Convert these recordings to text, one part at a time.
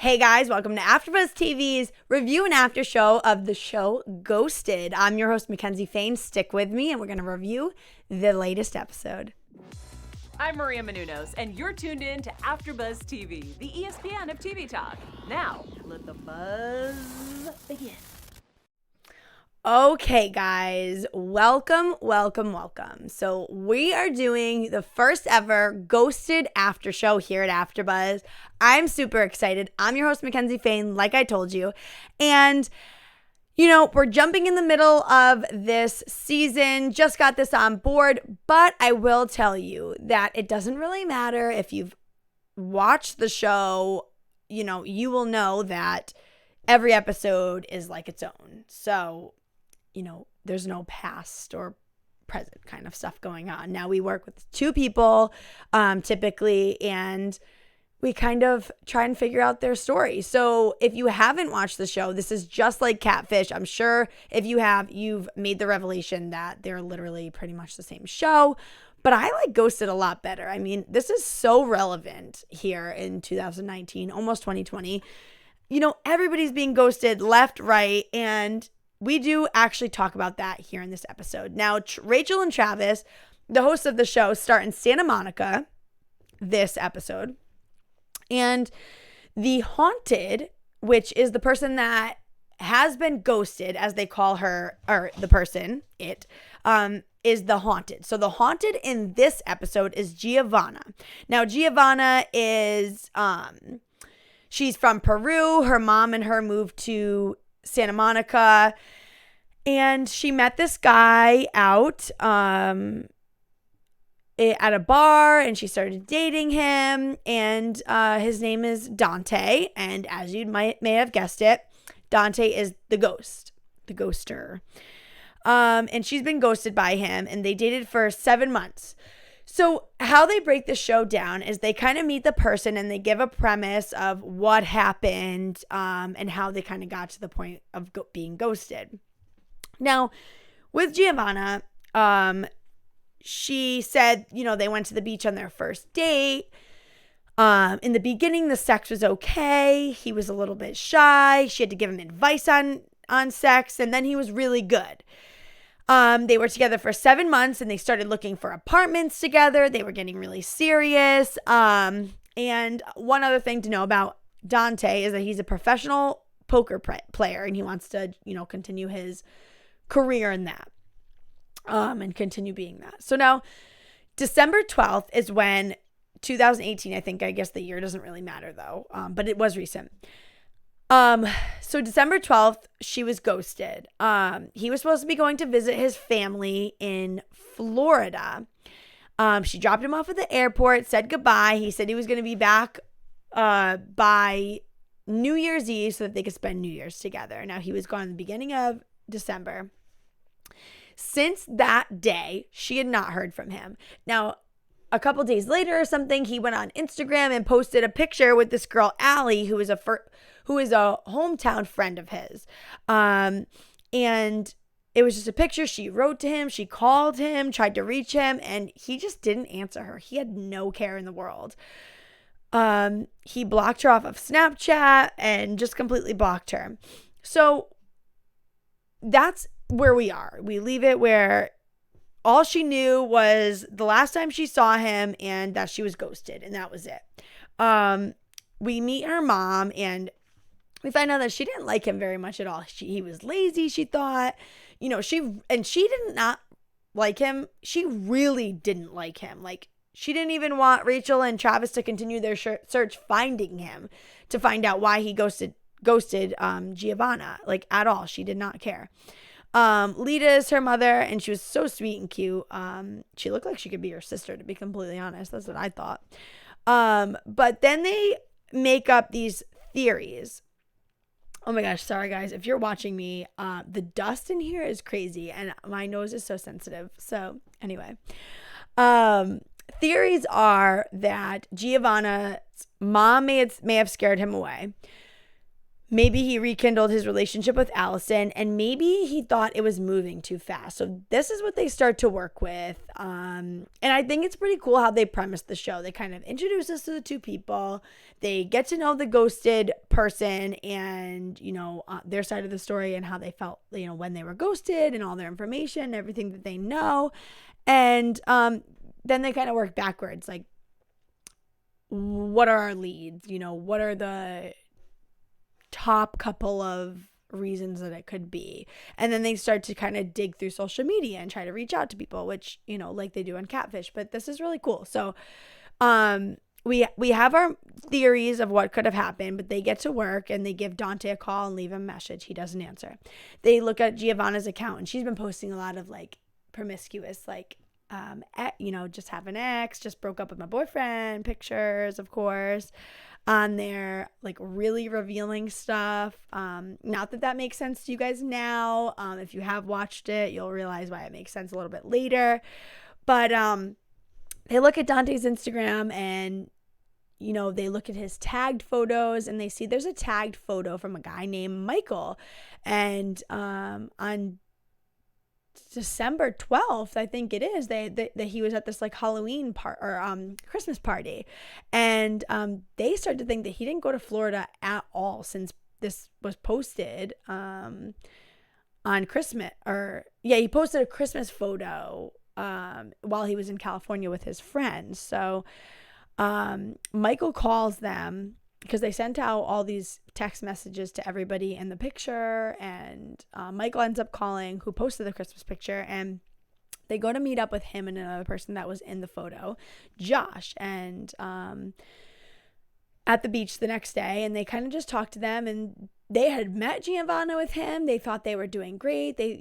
Hey guys, welcome to AfterBuzz TV's review and after show of the show Ghosted. I'm your host, Mackenzie Fain. Stick with me and we're going to review the latest episode. I'm Maria Menounos, and you're tuned in to AfterBuzz TV, the ESPN of TV talk. Now, let the buzz begin. Okay, guys, welcome. So we are doing the first ever Ghosted after show here at AfterBuzz. I'm super excited. I'm your host, Mackenzie Fain, like I told you. And, we're jumping in the middle of this season, just got this on board, but I will tell you that it doesn't really matter if you've watched the show, you will know that every episode is like its own. So, there's no past or present kind of stuff going on. Now we work with two people typically, and we kind of try and figure out their story. So if you haven't watched the show, this is just like Catfish. I'm sure if you have, you've made the revelation that they're literally pretty much the same show. But I like Ghosted a lot better. I mean, this is so relevant here in 2019, almost 2020. Everybody's being ghosted left, right, and we do actually talk about that here in this episode. Now, Rachel and Travis, the hosts of the show, start in Santa Monica this episode. And the haunted, which is the person that has been ghosted, as they call her, or the person, is the haunted. So the haunted in this episode is Giavonna. Now, Giavonna is, she's from Peru. Her mom and her moved to Santa Monica, and she met this guy out at a bar, and she started dating him, and his name is Dante, and as you may have guessed it, Dante is the ghoster, and she's been ghosted by him, and they dated for 7 months. So how they break the show down is they kind of meet the person and they give a premise of what happened and how they kind of got to the point of being ghosted. Now, with Giavonna, she said, they went to the beach on their first date. In the beginning, the sex was okay. He was a little bit shy. She had to give him advice on sex, and then he was really good. They were together for 7 months, and they started looking for apartments together. They were getting really serious. And one other thing to know about Dante is that he's a professional poker player, and he wants to, continue his career in that, and continue being that. So now, December 12th is when 2018, I guess the year doesn't really matter though, but it was recent. So December 12th, she was ghosted. He was supposed to be going to visit his family in Florida. She dropped him off at the airport, said goodbye. He said he was going to be back by New Year's Eve so that they could spend New Year's together. Now, he was gone in the beginning of December. Since that day, she had not heard from him. Now, a couple days later or something, he went on Instagram and posted a picture with this girl, Allie, who is a hometown friend of his. And it was just a picture. She wrote to him. She called him, tried to reach him, and he just didn't answer her. He had no care in the world. He blocked her off of Snapchat and just completely blocked her. So that's where we are. We leave it where all she knew was the last time she saw him and that she was ghosted, and that was it. We meet her mom, and we find out that she didn't like him very much at all. He was lazy, she thought. She did not like him. She really didn't like him. Like, she didn't even want Rachel and Travis to continue their search finding him to find out why he ghosted Giavonna, like, at all. She did not care. Lita is her mother, and she was so sweet and cute. She looked like she could be her sister, to be completely honest. That's what I thought. But then they make up these theories. Oh my gosh, sorry guys. If you're watching me, the dust in here is crazy, and my nose is so sensitive. So anyway, theories are that Giavonna's mom may have scared him away. maybe he rekindled his relationship with Allison, and maybe he thought it was moving too fast. So this is what they start to work with. And I think it's pretty cool how they premise the show. They kind of introduce us to the two people. They get to know the ghosted person and, their side of the story and how they felt, when they were ghosted and all their information, everything that they know. And then they kind of work backwards. Like, what are our leads? What are the top couple of reasons that it could be? And then they start to kind of dig through social media and try to reach out to people, which, like they do on Catfish. But this is really cool. So we have our theories of what could have happened, but they get to work and they give Dante a call and leave him a message. He doesn't answer. They look at Giavonna's account, and she's been posting a lot of like promiscuous, like just have an ex, just broke up with my boyfriend pictures, of course, on there, like really revealing stuff. Not that makes sense to you guys now. If you have watched it, you'll realize why it makes sense a little bit later. But they look at Dante's Instagram and they look at his tagged photos, and they see there's a tagged photo from a guy named Michael. And on December 12th, I think it is, that he was at this like Halloween Christmas party, and they started to think that he didn't go to Florida at all since this was posted on Christmas. He posted a Christmas photo while he was in California with his friends. So Michael calls them because they sent out all these text messages to everybody in the picture, and Michael ends up calling who posted the Christmas picture, and they go to meet up with him and another person that was in the photo, Josh, and at the beach the next day, and they kind of just talked to them, and they had met Giavonna with him. They thought they were doing great. They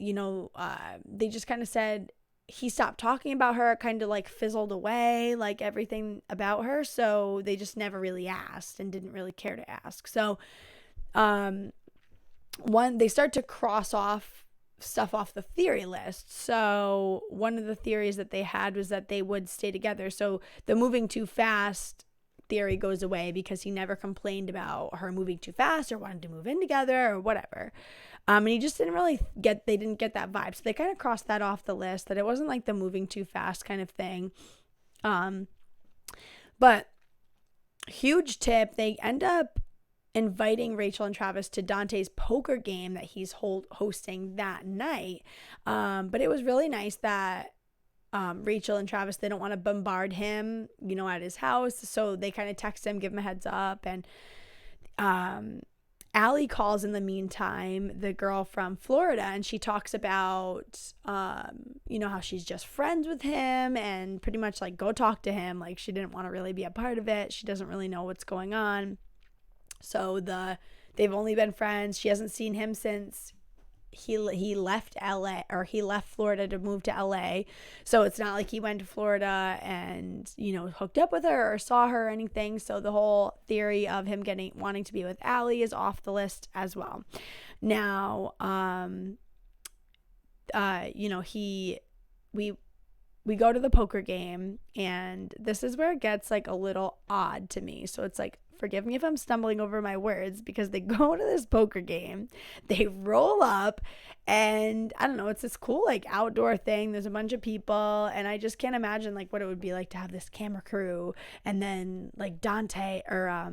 just kind of said he stopped talking about her, kind of like fizzled away, like everything about her. So they just never really asked and didn't really care to ask. So they start to cross off stuff off the theory list. So one of the theories that they had was that they would stay together. So the moving too fast theory goes away because he never complained about her moving too fast or wanted to move in together or whatever. And he just they didn't get that vibe. So they kind of crossed that off the list, that it wasn't like the moving too fast kind of thing. But huge tip, they end up inviting Rachel and Travis to Dante's poker game that he's hosting that night. But it was really nice that Rachel and Travis, they don't want to bombard him, at his house. So they kind of text him, give him a heads up. And Allie calls in the meantime, the girl from Florida, and she talks about, how she's just friends with him and pretty much like go talk to him. Like she didn't want to really be a part of it. She doesn't really know what's going on. So they've only been friends. She hasn't seen him since he left LA, or he left Florida to move to LA. So it's not like he went to Florida and, hooked up with her or saw her or anything. So the whole theory of him wanting to be with Allie is off the list as well. Now, we go to the poker game, and this is where it gets like a little odd to me. So it's like, forgive me if I'm stumbling over my words, because they go to this poker game, they roll up, and I don't know, it's this cool like outdoor thing. There's a bunch of people, and I just can't imagine like what it would be like to have this camera crew, and then like Dante or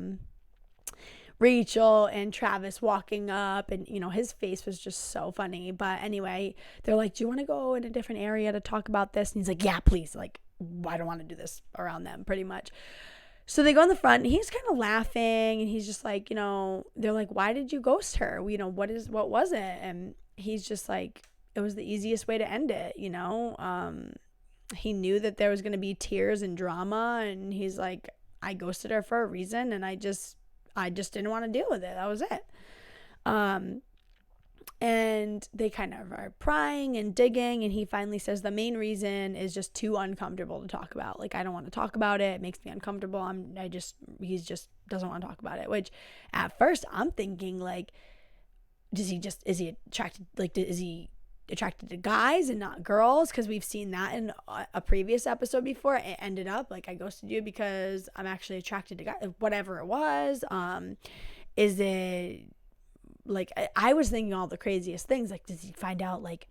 Rachel and Travis walking up, and his face was just so funny. But anyway, they're like, do you want to go in a different area to talk about this? And he's like, yeah, please, like I don't want to do this around them, pretty much. So they go in the front, and he's kind of laughing, and he's just like, they're like, why did you ghost her? What was it? And he's just like, it was the easiest way to end it. He knew that there was going to be tears and drama, and he's like, I ghosted her for a reason, and I just didn't want to deal with it. That was it. And they kind of are prying and digging, and he finally says the main reason is just too uncomfortable to talk about. Like, I don't want to talk about it. It makes me uncomfortable. He just doesn't want to talk about it, which at first I'm thinking like, is he attracted to guys and not girls? Because we've seen that in a previous episode before. It ended up like, I ghosted you because I'm actually attracted to guys, whatever it was. Is it like, I was thinking all the craziest things. Like, does he find out, like,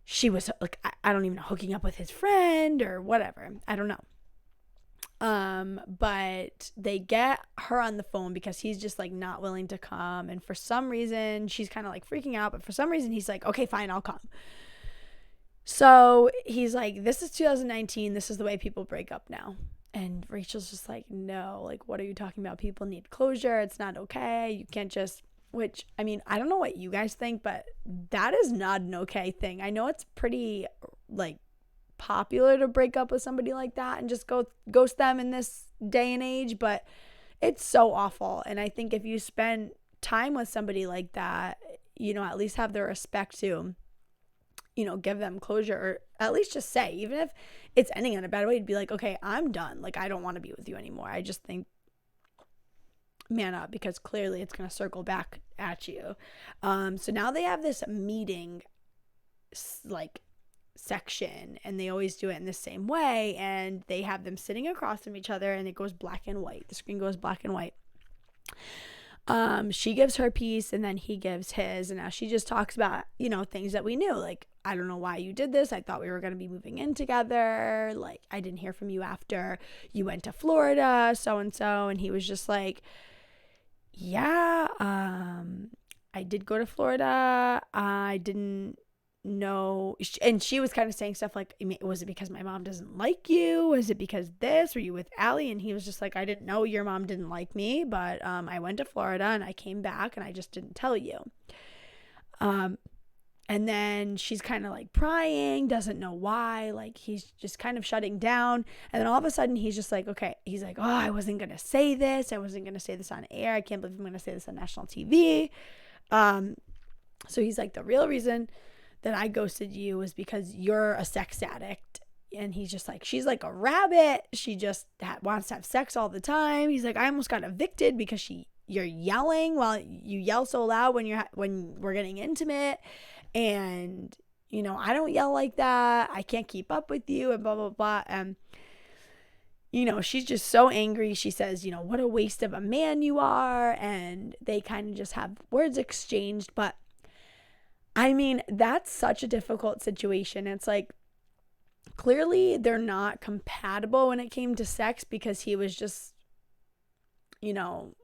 she was, like, I don't even know, hooking up with his friend or whatever. I don't know. But they get her on the phone because he's just, like, not willing to come. And for some reason, she's kind of, like, freaking out. But for some reason, he's like, okay, fine, I'll come. So he's like, this is 2019. This is the way people break up now. And Rachel's just like, no, like, what are you talking about? People need closure. It's not okay. You can't just, which, I mean, I don't know what you guys think, but that is not an okay thing. I know it's pretty, like, popular to break up with somebody like that and just ghost them in this day and age, but it's so awful. And I think if you spend time with somebody like that, you know, at least have the respect to, you know, give them closure, or at least just say, even if it's ending in a bad way, to be like, okay, I'm done. Like, I don't want to be with you anymore. I just think, man up, because clearly it's going to circle back at you. So now they have this meeting, like, section, and they always do it in the same way, and they have them sitting across from each other, and it goes black and white. The screen goes black and white. She gives her piece, and then he gives his, and now she just talks about, you know, things that we knew, like, I don't know why you did this. I thought we were going to be moving in together. Like, I didn't hear from you after you went to Florida, so and so. And he was just like, yeah, I did go to Florida. I didn't know. And she was kind of saying stuff like, was it because my mom doesn't like you? Was it because this? Were you with Allie? And he was just like, I didn't know your mom didn't like me, but I went to Florida and I came back and I just didn't tell you. And then she's kind of like prying, doesn't know why, like, he's just kind of shutting down. And then all of a sudden he's just like, okay, he's like, oh, I wasn't going to say this. I wasn't going to say this on air. I can't believe I'm going to say this on national TV. So he's like, the real reason that I ghosted you was because you're a sex addict. And he's just like, she's like a rabbit. She just wants to have sex all the time. He's like, I almost got evicted because you're yelling while you yell so loud when we're getting intimate. And, you know, I don't yell like that. I can't keep up with you and blah, blah, blah. And, you know, she's just so angry. She says, you know, what a waste of a man you are. And they kind of just have words exchanged. But I mean, that's such a difficult situation. It's like, clearly they're not compatible when it came to sex, because he was just, you know,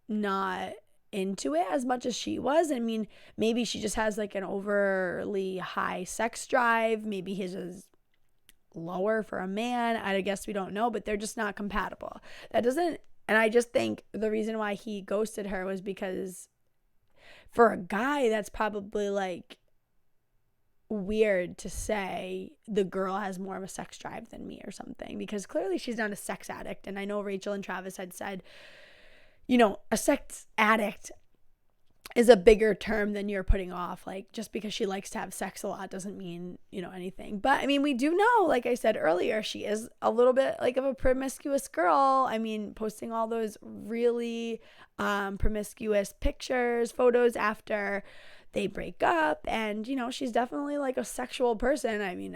not into it as much as she was. I mean, maybe she just has like an overly high sex drive. Maybe his is lower for a man. I guess we don't know, but they're just not compatible. And I just think the reason why he ghosted her was because for a guy, that's probably like weird to say the girl has more of a sex drive than me or something, because clearly she's not a sex addict. And I know Rachel and Travis had said, you know, a sex addict is a bigger term than you're putting off. Like, just because she likes to have sex a lot doesn't mean, you know, anything. But I mean, we do know, like I said earlier, she is a little bit like of a promiscuous girl. I mean, posting all those really promiscuous pictures, photos after they break up. And, you know, she's definitely like a sexual person. I mean,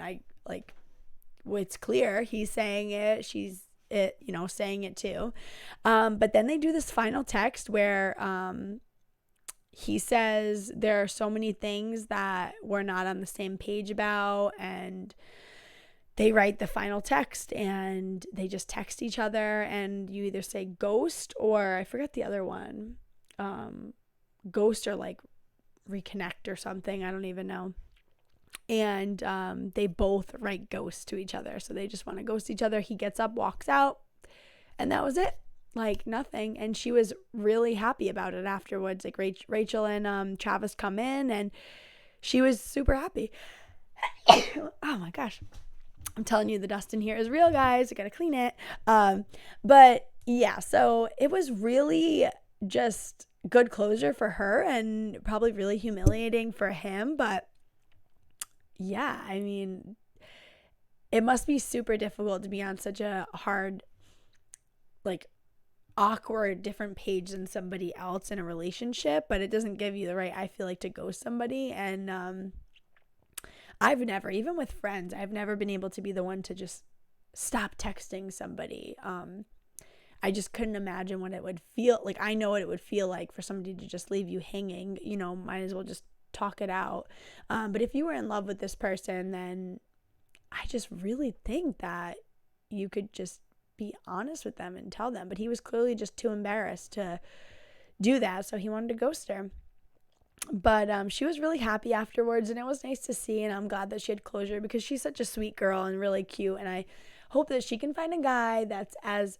it's clear he's saying it. She's saying it too. But then they do this final text where he says there are so many things that we're not on the same page about, and they write the final text and they just text each other, and you either say ghost or I forget the other one, ghost or like reconnect or something. I don't even know. And they both write ghost to each other. So they just want to ghost each other. He gets up, walks out, and that was it. Like, nothing. And she was really happy about it afterwards. Like, Rachel and Travis come in, and she was super happy. Oh my gosh. I'm telling you, the dust in here is real, guys. I gotta clean it. But yeah, so it was really just good closure for her, and probably really humiliating for him. But yeah, I mean, it must be super difficult to be on such a hard, like, awkward, different page than somebody else in a relationship, but it doesn't give you the right, I feel like, to ghost somebody. And I've never, even with friends, I've never been able to be the one to just stop texting somebody. I just couldn't imagine what it would feel like. I know what it would feel like for somebody to just leave you hanging. You know, might as well just talk it out. But if you were in love with this person, then I just really think that you could just be honest with them and tell them. But he was clearly just too embarrassed to do that, so he wanted to ghost her. But she was really happy afterwards, and it was nice to see, and I'm glad that she had closure because she's such a sweet girl and really cute, and I hope that she can find a guy that's as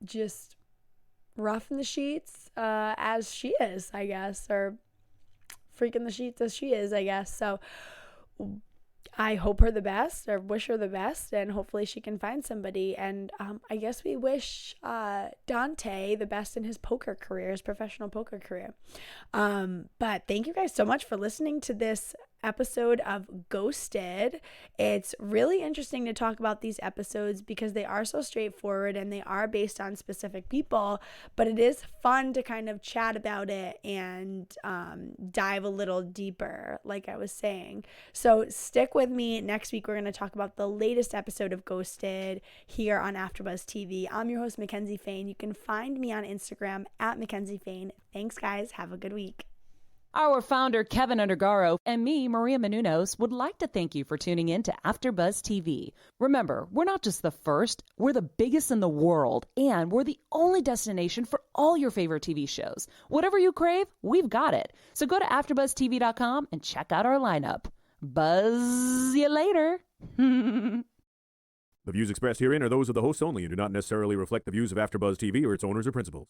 just rough in the sheets as she is, I guess, or freaking the sheets as she is, I guess. So I hope her the best, or wish her the best, and hopefully she can find somebody. And I guess we wish Dante the best in his poker career, his professional poker career. But thank you guys so much for listening to this episode of Ghosted. It's really interesting to talk about these episodes because they are so straightforward and they are based on specific people, but it is fun to kind of chat about it and dive a little deeper, like I was saying. So stick with me. Next week, we're going to talk about the latest episode of Ghosted here on AfterBuzz TV. I'm your host, Mackenzie Fain. You can find me on Instagram at Mackenzie Fain. Thanks, guys. Have a good week. Our founder, Keven Undergaro, and me, Maria Menounos, would like to thank you for tuning in to AfterBuzz TV. Remember, we're not just the first, we're the biggest in the world, and we're the only destination for all your favorite TV shows. Whatever you crave, we've got it. So go to AfterBuzzTV.com and check out our lineup. Buzz you later. The views expressed herein are those of the hosts only and do not necessarily reflect the views of AfterBuzz TV or its owners or principals.